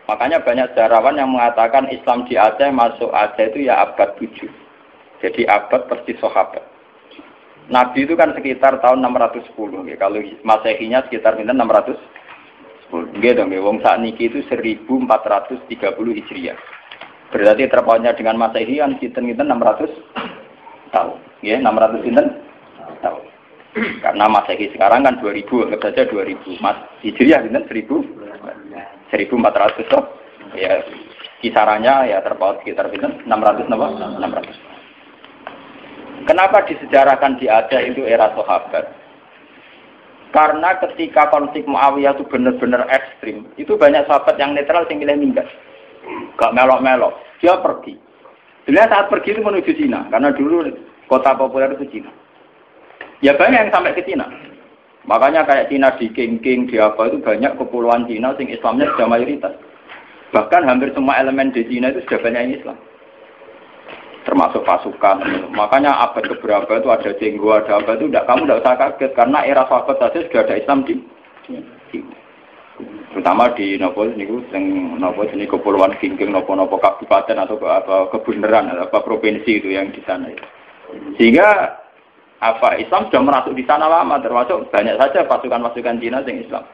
Makanya banyak sejarawan yang mengatakan Islam di Aceh masuk Aceh itu ya abad 7. Jadi abad persis sahabat. Nabi itu kan sekitar tahun 610. Ya. Kalau Masehinya sekitar 610. Gitu dong, wong sakniki itu 1430 Hijriah. Berarti terpautnya dengan Masehi kan kinten-kinten 600 tahun. Ya, 600 tahun. Karena Masehi sekarang kan 2000, anggap saja 2000. Mas Hijriah kinten 1400 toh. Ya, kisarannya ya terpaut sekitar kinten 600 napa? 600. Kenapa disejarahkan di Aceh itu era sahabat? Karena ketika konflik Muawiyah itu benar-benar ekstrim, itu banyak sahabat yang netral yang milih minggat. Gak melok-melok, dia pergi. Dia saat pergi itu menuju Cina, karena dulu kota populer itu Cina. Ya banyak yang sampai ke Cina. Makanya kayak Cina di King, di apa itu banyak kepulauan Cina sing Islamnya sudah mayoritas. Bahkan hampir semua elemen di Cina itu sudah banyak yang Islam. Termasuk pasukan. Makanya abad keberapa itu ada jenggo, ada apa itu kamu tidak usah kaget karena era sahabat saja sudah ada Islam di terutama di nopo ini kepulauan King nopo kabupaten atau apa kebenaran atau apa provinsi itu yang di sana itu. Sehingga apa Islam sudah merasuk di sana lama, termasuk banyak saja pasukan-pasukan Cina yang Islam.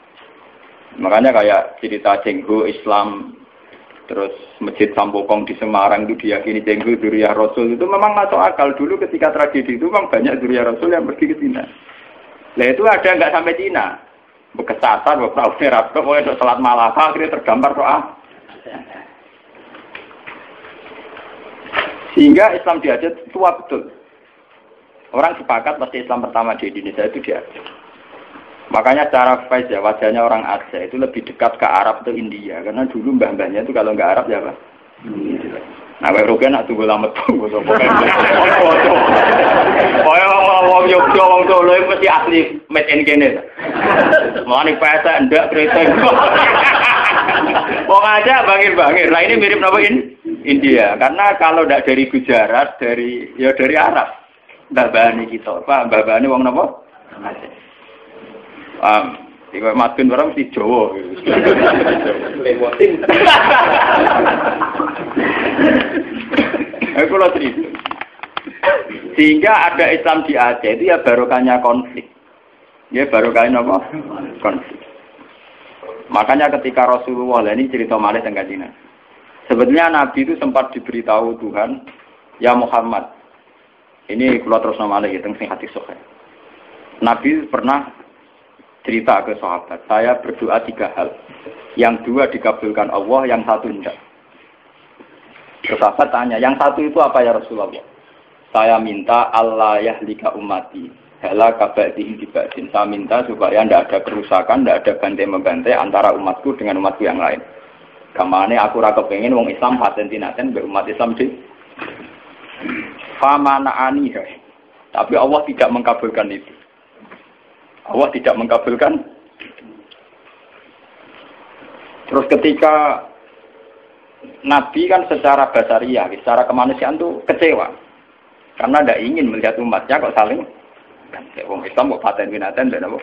Makanya kayak cerita jenggo Islam. Terus Masjid Sampokong di Semarang itu diyakini jenggo dzurriyyah Rasul itu memang masuk akal. Dulu ketika tragedi itu memang banyak dzurriyyah Rasul yang pergi ke Cina. Nah itu ada nggak sampai Cina. Bekesasar, beberapa Arab, pokoknya salat Malaka akhirnya tergambar doa. Sehingga Islam di Aceh tua betul. Orang sepakat pasti Islam pertama di Indonesia itu di Aceh. Makanya secara face ya wajahnya orang Aceh itu lebih dekat ke Arab atau India karena dulu mbah-mbahnya itu kalau nggak Arab ya apa? Nah, Eropa nak tunggu lama tunggu pokoknya. Wong Yogyo wong Solo itu mesti asli made in kene. Mulane pesa ndak kreteng. Wong aja bangir-bangir. Nah ini mirip napa India karena kalau ndak dari Gujarat dari Arab. Mbah-mbahane kita, Pak, mbah-mbahane wong napa? Aceh. Iku makin orang mesti Jawa. Lewatin. Aku lo cerita. Sehingga ada Islam di Aceh itu ya barokahnya konflik. Ya barokahnya apa? Konflik. Makanya ketika Rasulullah ini cerita malih tentang Cina. Sebetulnya Nabi itu sempat diberitahu Tuhan, ya Muhammad. Ini kalau terus nama lagi tentang hati sahih. Nabi pernah cerita ke sahabat, saya berdoa 3 hal. Yang 2 dikabulkan Allah, yang 1 tidak. Sahabat tanya, yang 1 itu apa ya Rasulullah? Saya minta Allah yahlika ummati. Hela kabadihim dibadin. Saya minta supaya tidak ada kerusakan, tidak ada bantai-membantai antara umatku dengan umatku yang lain. Kamane aku rasa pengen wong Islam paten-tinaten umat Islam di famanaani. Tapi Allah tidak mengkabulkan itu. Allah tidak mengkabulkan. Terus ketika Nabi kan secara basariah, secara kemanusiaan itu kecewa. Karena tidak ingin melihat umatnya kok saling wong Islam kok paten binatan dan apa.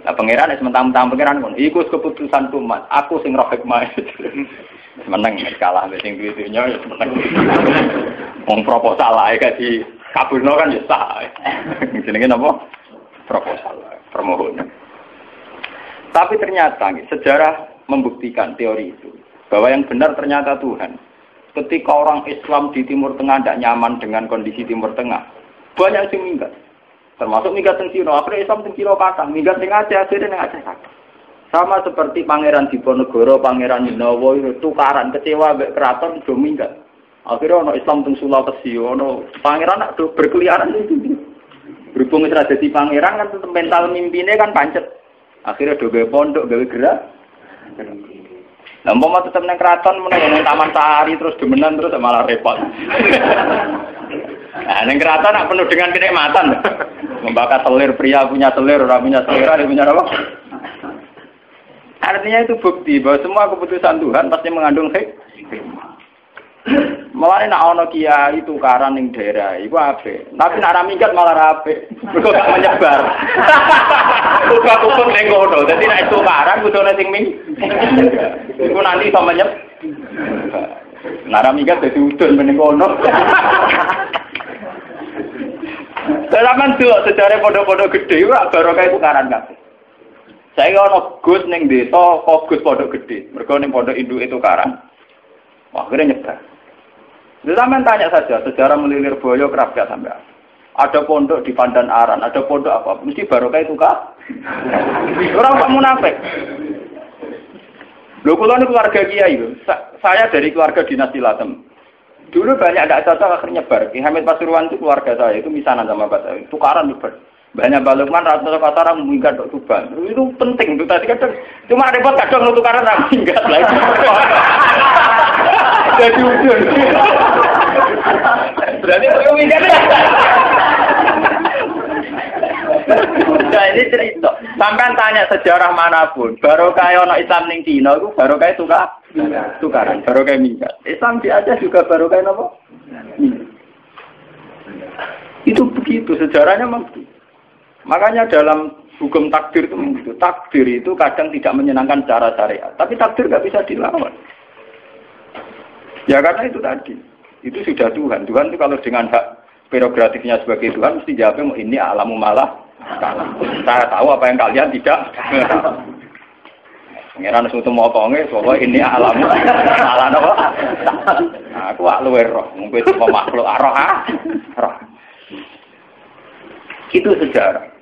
Nah pangeran sementara pangeran pun ikut keputusan umat. Aku sing roh hikmah. Menang kalah sing duwe-dunya ya menang. Wong proposal ae di kabulno kan ya sah. Jenenge napa? Proposal, permohonan. Tapi ternyata sejarah membuktikan teori itu bahwa yang benar ternyata Tuhan. Ketika orang Islam di Timur Tengah tidak nyaman dengan kondisi Timur Tengah, banyak yang minggat. Termasuk minggat teng Cina, akhirnya Islam teng Cina patang, minggat teng Aceh, akhirnya teng Aceh patang. Sama seperti Pangeran Diponegoro, Pangeran Dinowo itu tukaran kecewa mbek keraton do minggat. Akhirnya ono Islam teng Sulawesi, ono pangeran nak berkeliaran itu. Berhubung wis dadi pangeran kan tetep mental mimpine kan pancet. Akhirnya do gawe pondok, gawe gerak. Lah umpama tetep nang kraton meneh nang Taman Sari terus demenan terus malah repot. Nah, nang kraton nak penuh dengan kenikmatan. Membakar selir, pria punya selir, orang punya selir, ada punya apa? Artinya itu bukti bahwa semua keputusan Tuhan pasti mengandung hikmah. Mulane nek ana kiai tukaran ning daerah iku apik. Tapi nek ora minggat malah apik. Mergo gak menyebar. Kumpul ning kono. Dadi nek tukaran kudune sing ming. Iku nanti iso menyebar. Nek ora minggat dadi udun ning kono. Salaman delok sejarah pondok-pondok gedhe ora barokah tukaran kabeh. Saiki ana Gus ning desa, kok Gus pondok gedhe. Mergo ning pondok induk itu tukaran. Wah, akhirnya nyebar. Zaman tanya saja, sejarah melilir boyo kerap gak sampai. Ada pondok di Pandan Aran, ada pondok apa, mesti barokah itu kah? Orang tak munafik. Lho kula niku keluarga kiai lho. Saya dari keluarga dinasti Latem. Dulu banyak tidak cocok akhirnya nyebar. Ki Hamid Pasuruan itu keluarga saya, itu misanan sama Pak saya. Tukaran nyebar. Banyak balukman rata-rata kataran minggat ke Tuban. Itu penting itu tadi kadang. Cuma repot kadang tukaran ra minggat lagi. Jadi ujung. Berarti perlu minggat ya. Nah ini cerita. Sampai tanya sejarah manapun, barokah ono Islam ning Cina itu barokah tukaran, barokah minggat. Islam di Aceh juga barokah apa? Itu begitu sejarahnya memang begitu. Makanya dalam hukum takdir itu begitu. Takdir itu kadang tidak menyenangkan secara syariat, tapi takdir nggak bisa dilawan. Ya karena itu tadi, itu sudah Tuhan. Tuhan itu kalau dengan hak prerogatifnya sebagai Tuhan mesti jawabnya ini alamu malah. Saya tahu apa yang kalian tidak tahu. Pengiran suatu mau konge, pokoknya ini alamu malah apa? Aku luwe roh, mungkin semua makhluk roh. Itu sejarah.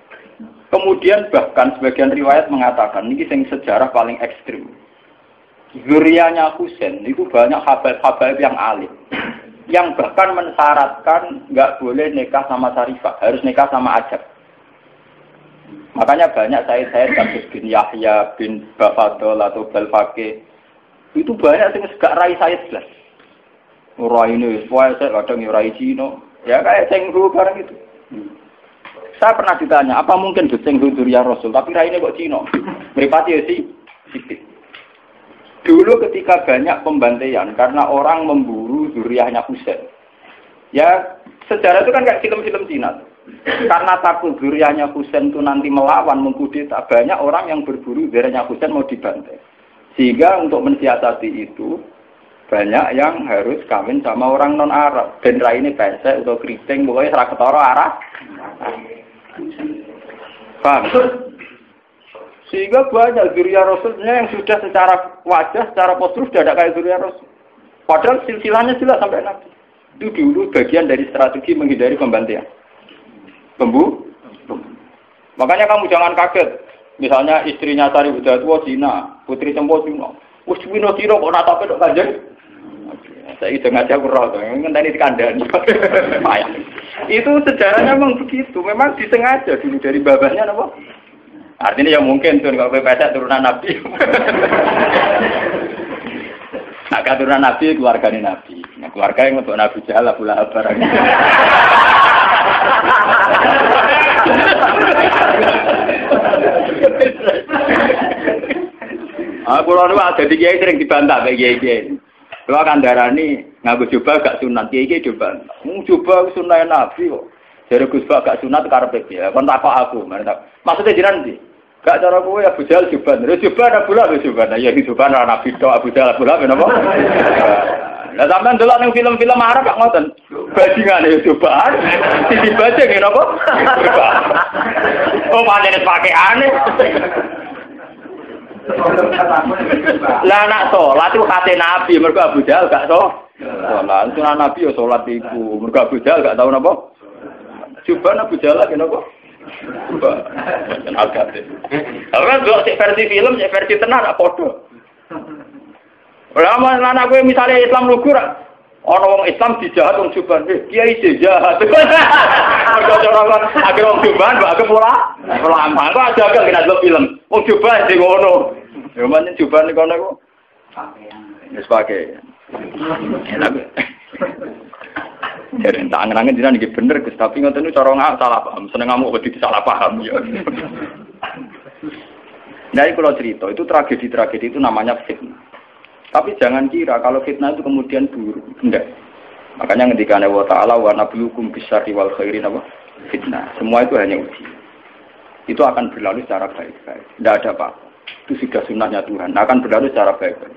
Kemudian bahkan sebagian riwayat mengatakan ini yang sejarah paling ekstrim. Zuriyahnya Husain itu banyak habaib yang alim, yang bahkan mensyaratkan nggak boleh nikah sama Sarifah, harus nikah sama Ajab. Makanya banyak saya kasus bin Yahya bin Bafadol atau Balfaqih itu banyak yang gak rai saya jelas. Rai ini, saya kadang rai Cino, ya kayak Cenggu barang itu. Saya pernah ditanya, apa mungkin Cenggu Zuriyah Rasul, tapi rai ini kok Cino? Meripati ya sih. Dulu ketika banyak pembantaian karena orang memburu zuriyahnya Husain. Ya, sejarah itu kan kayak film-film Cina. Karena takut zuriyahnya Husain itu nanti melawan, mengkudeta, banyak orang yang berburu zuriyahnya Husain mau dibantai. Sehingga untuk mensiasati itu, banyak yang harus kawin sama orang non-Arab. Dan rai ini pesek atau keriting, pokoknya serah ketara arah. Paham? Sehingga banyak zuriyah Rasulnya yang sudah secara wajah, secara postur sudah ada kayak zuriyah Rasul. Padahal silsilahnya jelas sampai Nabi. Itu dulu bagian dari strategi menghindari pembantaian. Makanya kamu jangan kaget. Misalnya istrinya Sari Udatua Cina, putri Sempo Cina. Wes Cina Cina kok natape kok kanjeng. Saya dengar aja kurang tuh, ngenteni dikandani. Itu sejarahnya memang begitu. Memang disengaja dulu dari babahnya apa? Artinya ya mungkin tuh kalau pesek turunan Nabi. Nah, keturunan Nabi keluarganya Nabi. Nah, keluarga yang untuk Nabi Jahal Abu Lahab barang. Aku lalu ada di kiai sering dibantah kayak kiai. Kalau akan darani nganggo coba gak sunat kiai coba. Coba sunat Nabi kok. Jadi Gus Bak gak sunat karepe ya. Kon takok aku, maksudnya jiran ndi? Gak cara kowe Abu Jahal Juban. Terus Juban Abu Lahab Juban. Ya Juban ora Nabi tok Abu Jahal Abu Lahab napa? Lah sampean delok ning film-film Arab kok ngoten. Bajingane ya Juban. Sisi bajing ya napa? Oh pancen pakaiane. Lah nak salat itu kate Nabi mergo Abu Jahal gak salat. Sunah Nabi ya salat iku. Mergo Abu Jahal gak tau napa? Juban Abu Jahal kenapa? Coba, agak deh. Kalau dua versi film, versi tenar, apa podo? Lama anak gue misalnya Islam lugur, orang Islam dijahat orang Juban, kiai dijahat. Orang akhir orang Juban, akhir pola amal. Kau ada agak kena dua film, orang Juban di kono. Gimana Juban di kono kok? Sebagai. Jadi tak angen-angen jiran iki bener Gus, tapi ngoten niku cara salah paham, seneng ngamuk wedi salah paham ya. Nah, kalau cerita itu tragedi itu namanya fitnah. Tapi jangan kira kalau fitnah itu kemudian buruk. Enggak. Makanya ketika Allah Ta'ala wa nabluukum bisyarri wal khairi fitnah. Semua itu hanya uji. Itu akan berlalu secara baik-baik. Tidak ada apa-apa. Itu sudah sunnahnya Tuhan. Akan berlalu secara baik-baik.